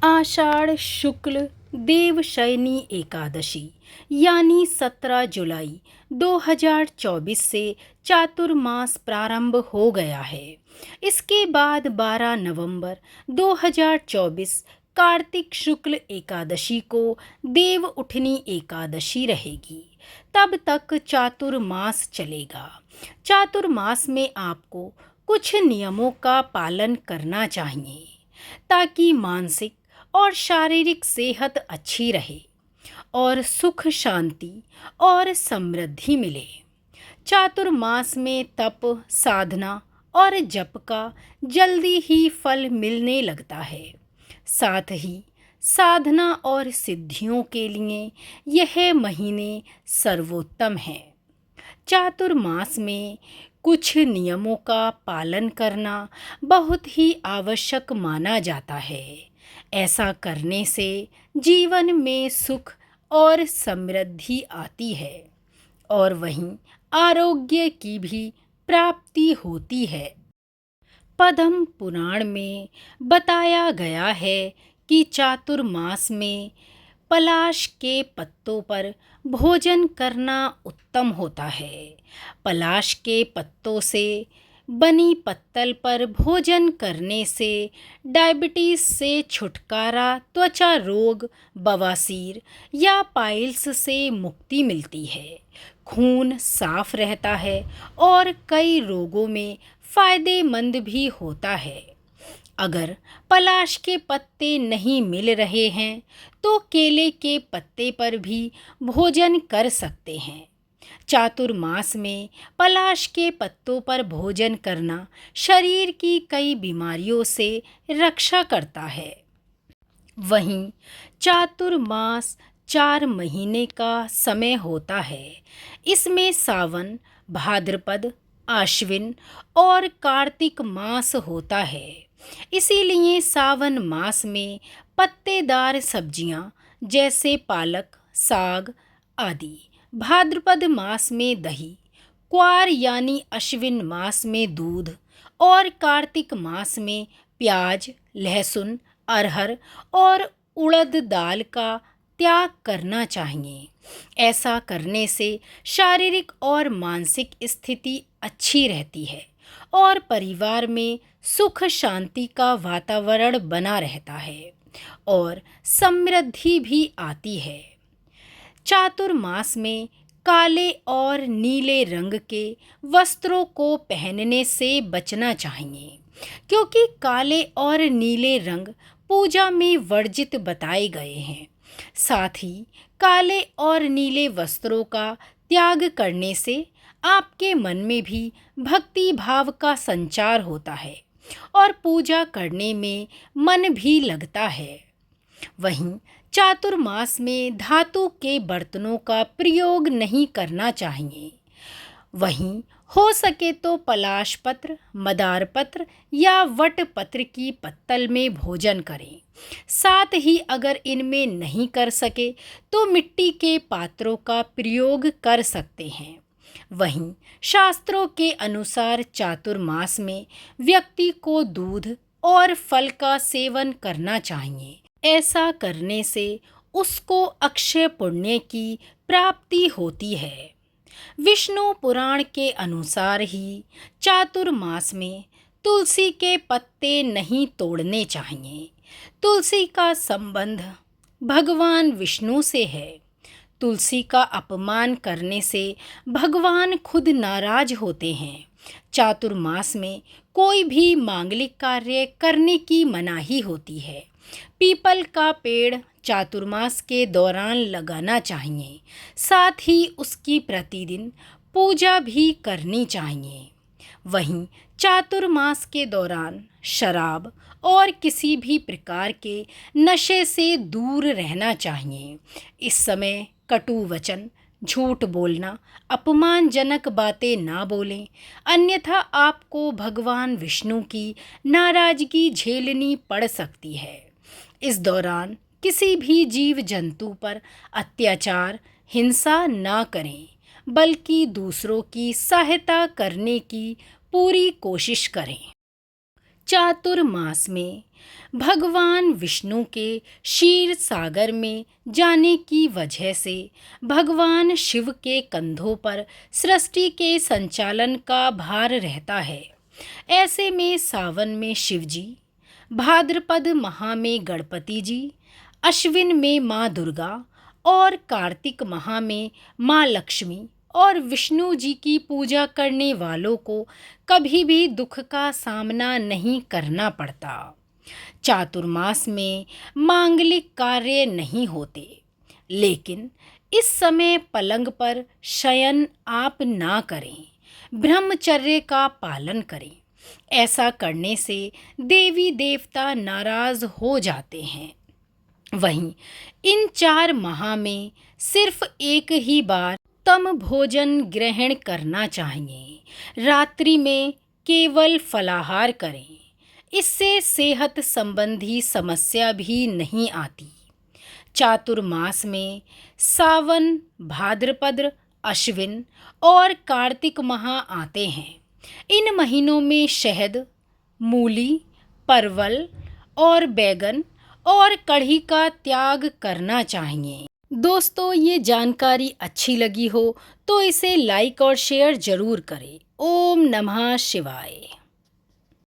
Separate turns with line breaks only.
आषाढ़ शुक्ल देवशयनी एकादशी यानी 17 जुलाई 2024 से चातुर्मास प्रारंभ हो गया है। इसके बाद 12 नवंबर 2024 कार्तिक शुक्ल एकादशी को देव उठनी एकादशी रहेगी। तब तक चातुर्मास चलेगा। चातुर्मास में आपको कुछ नियमों का पालन करना चाहिए ताकि मानसिक और शारीरिक सेहत अच्छी रहे और सुख शांति और समृद्धि मिले। चातुर्मास में तप, साधना और जप का जल्दी ही फल मिलने लगता है। साथ ही साधना और सिद्धियों के लिए यह महीने सर्वोत्तम है। चातुर्मास में कुछ नियमों का पालन करना बहुत ही आवश्यक माना जाता है। ऐसा करने से जीवन में सुख और समृद्धि आती है और वहीं आरोग्य की भी प्राप्ति होती है। पद्म पुराण में बताया गया है कि चातुर्मास में पलाश के पत्तों पर भोजन करना उत्तम होता है। पलाश के पत्तों से बनी पत्तल पर भोजन करने से डायबिटीज से छुटकारा, त्वचा रोग, बवासीर या पाइल्स से मुक्ति मिलती है। खून साफ रहता है और कई रोगों में फायदेमंद भी होता है। अगर पलाश के पत्ते नहीं मिल रहे हैं तो केले के पत्ते पर भी भोजन कर सकते हैं। चातुर्मास में पलाश के पत्तों पर भोजन करना शरीर की कई बीमारियों से रक्षा करता है। वहीं चातुर्मास 4 महीने का समय होता है। इसमें सावन, भाद्रपद, आश्विन और कार्तिक मास होता है। इसीलिए सावन मास में पत्तेदार सब्जियां जैसे पालक, साग आदि, भाद्रपद मास में दही, क्वार यानी अश्विन मास में दूध और कार्तिक मास में प्याज, लहसुन, अरहर और उड़द दाल का त्याग करना चाहिए। ऐसा करने से शारीरिक और मानसिक स्थिति अच्छी रहती है और परिवार में सुख शांति का वातावरण बना रहता है और समृद्धि भी आती है। चातुर्मास में काले और नीले रंग के वस्त्रों को पहनने से बचना चाहिए क्योंकि काले और नीले रंग पूजा में वर्जित बताए गए हैं। साथ ही काले और नीले वस्त्रों का त्याग करने से आपके मन में भी भक्ति भाव का संचार होता है और पूजा करने में मन भी लगता है। वहीं चातुर्मास में धातु के बर्तनों का प्रयोग नहीं करना चाहिए। वहीं हो सके तो पलाश पत्र, मदार पत्र या वट पत्र की पत्तल में भोजन करें। साथ ही अगर इनमें नहीं कर सके तो मिट्टी के पात्रों का प्रयोग कर सकते हैं। वहीं शास्त्रों के अनुसार चातुर्मास में व्यक्ति को दूध और फल का सेवन करना चाहिए। ऐसा करने से उसको अक्षय पुण्य की प्राप्ति होती है। विष्णु पुराण के अनुसार ही चातुर्मास में तुलसी के पत्ते नहीं तोड़ने चाहिए। तुलसी का संबंध भगवान विष्णु से है। तुलसी का अपमान करने से भगवान खुद नाराज होते हैं। चातुर्मास में कोई भी मांगलिक कार्य करने की मनाही होती है। पीपल का पेड़ चातुर्मास के दौरान लगाना चाहिए। साथ ही उसकी प्रतिदिन पूजा भी करनी चाहिए। वहीं चातुर्मास के दौरान शराब और किसी भी प्रकार के नशे से दूर रहना चाहिए। इस समय कटु वचन, झूठ बोलना, अपमानजनक बातें ना बोलें, अन्यथा आपको भगवान विष्णु की नाराजगी झेलनी पड़ सकती है। इस दौरान किसी भी जीव जंतु पर अत्याचार, हिंसा ना करें, बल्कि दूसरों की सहायता करने की पूरी कोशिश करें। चातुर्मास में भगवान विष्णु के क्षीर सागर में जाने की वजह से भगवान शिव के कंधों पर सृष्टि के संचालन का भार रहता है। ऐसे में सावन में शिव जी, भाद्रपद माह में गणपति जी, अश्विन में माँ दुर्गा और कार्तिक माह में माँ लक्ष्मी और विष्णु जी की पूजा करने वालों को कभी भी दुख का सामना नहीं करना पड़ता। चातुर्मास में मांगलिक कार्य नहीं होते, लेकिन इस समय पलंग पर शयन आप ना करें, ब्रह्मचर्य का पालन करें। ऐसा करने से देवी देवता नाराज हो जाते हैं। वहीं इन 4 माह में सिर्फ एक ही बार उत्तम भोजन ग्रहण करना चाहिए। रात्रि में केवल फलाहार करें, इससे सेहत संबंधी समस्या भी नहीं आती। चातुर्मास में सावन, भाद्रपद, अश्विन और कार्तिक माह आते हैं। इन महीनों में शहद, मूली, परवल और बैगन और कढ़ी का त्याग करना चाहिए। दोस्तों, ये जानकारी अच्छी लगी हो तो इसे लाइक और शेयर जरूर करें। ओम नमः शिवाय।